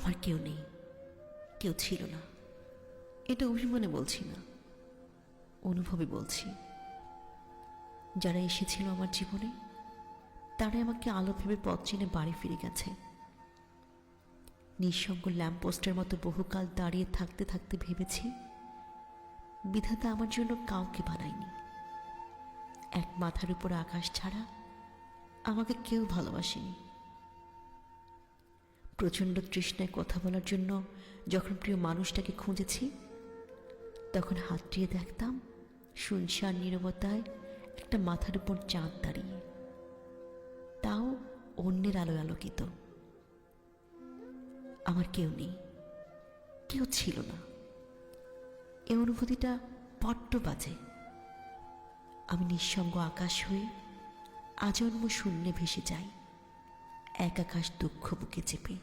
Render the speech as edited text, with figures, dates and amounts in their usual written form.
আমার কেউ নেই, কেউ ছিল না। এটা অভিমানে বলছি না, অনুভবে বলছি। যারা এসেছিল আমার জীবনে তারাই আমাকে আলো ভেবে পথ চিনে বাড়ি ফিরে গেছে। নিঃসঙ্গ ল্যাম্পপোস্টের মতো বহুকাল দাঁড়িয়ে থাকতে থাকতে ভেবেছি বিধাতা আমার জন্য কাউকে বানায়নি। এক মাথার উপর আকাশ ছাড়া আমাকে কেউ ভালোবাসেনি। প্রচণ্ড তৃষ্ণায় কথা বলার জন্য যখন প্রিয় মানুষটাকে খুঁজেছি, তখন হাতড়িয়ে দেখতাম শুনশান নীরবতায় একটা মাথার উপর চাঁদ দাঁড়িয়ে, তাও অন্যের আলোয় আলোকিত। আমার কেউ নেই, কেউ ছিল না, এই অনুভূতিটা বড্ড বাজে। আমি নিঃসঙ্গ আকাশ হয়ে আজন্ম শূন্যে ভেসে যাই, এক আকাশ দুঃখ বুকে চেপে।